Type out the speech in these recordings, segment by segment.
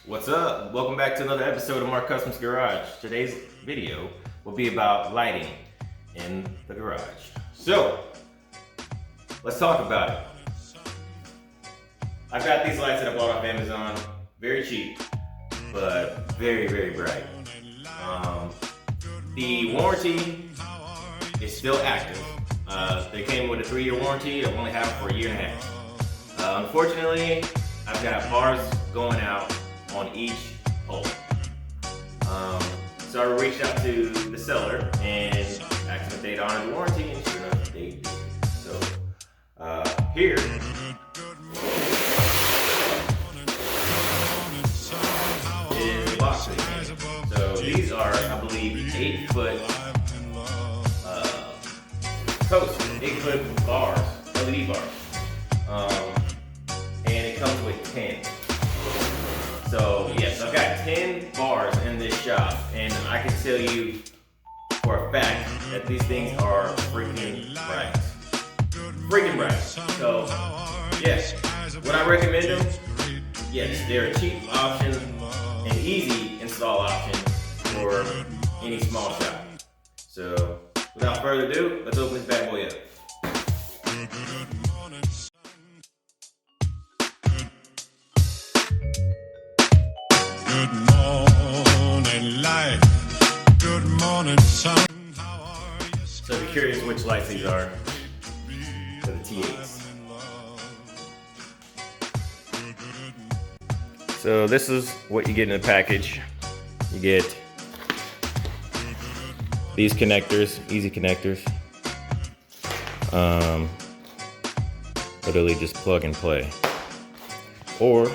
What's up? Welcome back to another episode of Marcustomz Garage. Today's video will be about lighting in the garage. So, let's talk about it. I've got these lights that I bought off Amazon. Very cheap, but very, very bright. The warranty is still active. They came with a 3-year warranty. I've only had it for a year and a half. Unfortunately, I've got bars going out on each pole. So I reached out to the seller and asked them if they'd honor the warranty, and sure enough, they did. So here is the box that it came. So these are, I believe, 8-foot posts, 8-foot bars, LED bars, and it comes with 10. So yes, I've got 10 bars in this shop, and I can tell you for a fact that these things are freaking bright. Freaking bright. So yes, would I recommend them? Yes, they're a cheap option, an easy install option for any small shop. So without further ado, let's open this bad boy up. Good morning, life. Good morning, sun. So if you're curious which lights these are, for the T8s. So this is what you get in the package. You get these connectors, easy connectors. Literally just plug and play. Or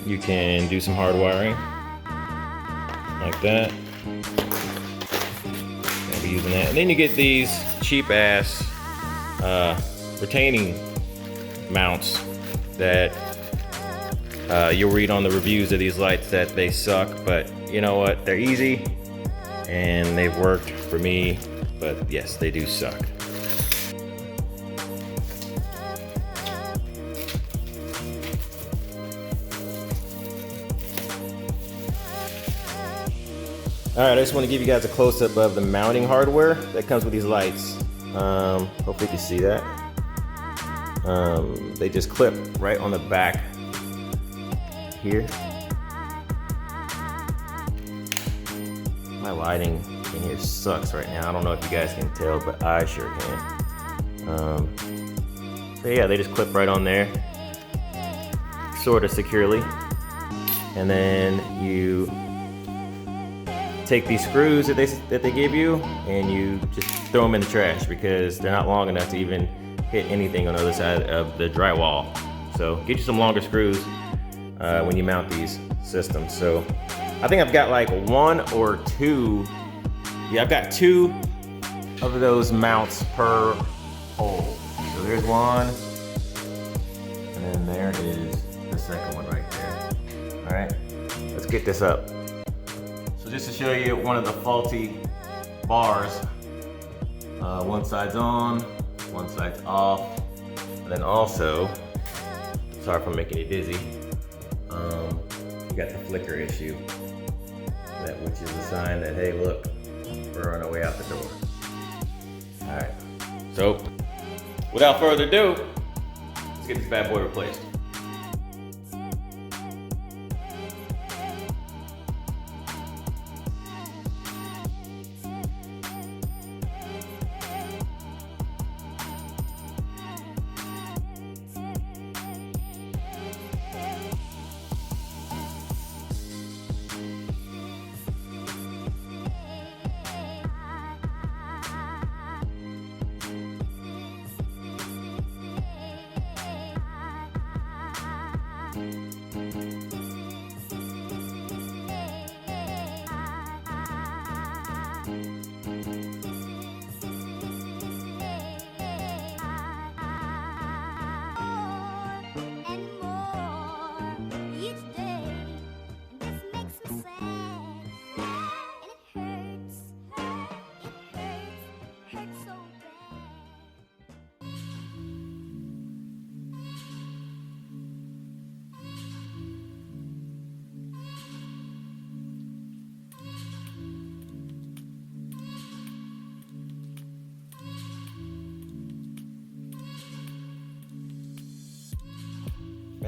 you can do some hard wiring like that. I'll be using that. And then you get these cheap ass retaining mounts that you'll read on the reviews of these lights that they suck, but you know what? They're easy and they've worked for me, but yes, they do suck. Alright, I just want to give you guys a close-up of the mounting hardware that comes with these lights. Hopefully you can see that. They just clip right on the back here. My lighting in here sucks right now. I don't know if you guys can tell, but I sure can. So yeah, they just clip right on there, sort of securely. And then you take these screws that they give you and you just throw them in the trash because they're not long enough to even hit anything on the other side of the drywall. So get you some longer screws when you mount these systems. So I think I've got like 1 or 2. Yeah, I've got 2 of those mounts per hole. So there's one, and then there is the second one right there. All right, let's get this up. So just to show you one of the faulty bars, one side's on, one side's off, and then also, sorry if I'm making you dizzy, you got the flicker issue, which is a sign that, hey, look, we're on our way out the door. All right, so without further ado, let's get this bad boy replaced.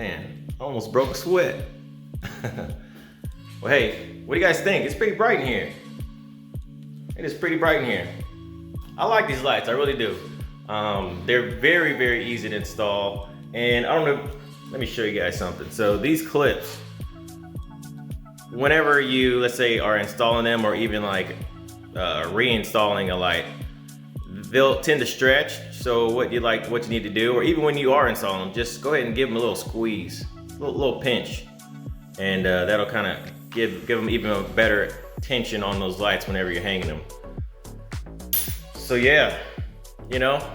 Man, almost broke a sweat. Well, hey, what do you guys think? It's pretty bright in here. It is pretty bright in here. I like these lights, I really do. They're very, very easy to install. And I don't know, let me show you guys something. So these clips, whenever you, let's say, are installing them or even like reinstalling a light, they'll tend to stretch. So what you need to do, or even when you are installing them, just go ahead and give them a little squeeze, little pinch, and that'll kind of give them even a better tension on those lights whenever you're hanging them. So yeah, you know.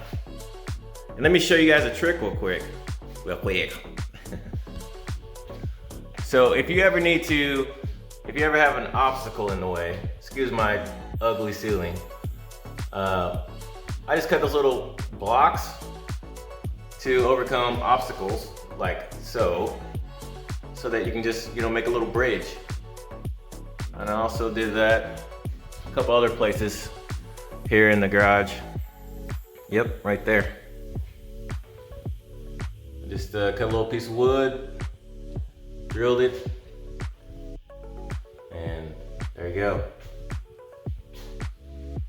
And let me show you guys a trick real quick. So if you ever have an obstacle in the way, excuse my ugly ceiling, I just cut those little blocks to overcome obstacles, like so that you can just, make a little bridge. And I also did that a couple other places here in the garage. Yep, right there. Just cut a little piece of wood, drilled it, and there you go.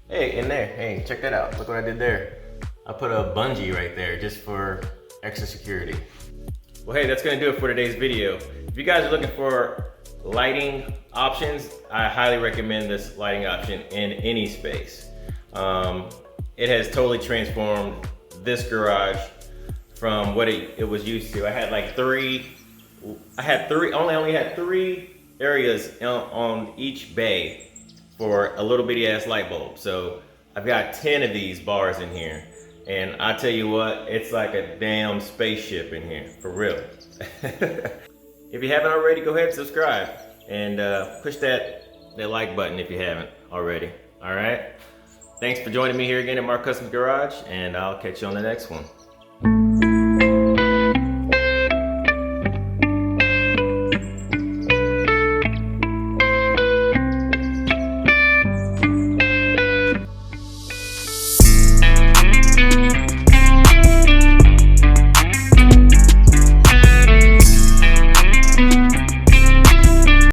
Hey, in there, hey, check that out. Look what I did there. I put a bungee right there just for extra security. Well, hey, that's gonna do it for today's video. If you guys are looking for lighting options, I highly recommend this lighting option in any space. It has totally transformed this garage from what it was used to. I only had three areas on each bay for a little bitty ass light bulb. So I've got 10 of these bars in here. And I tell you what, it's like a damn spaceship in here, for real. If you haven't already, go ahead and subscribe and push that like button if you haven't already, all right? Thanks for joining me here again at Marcustomz Garage, and I'll catch you on the next one.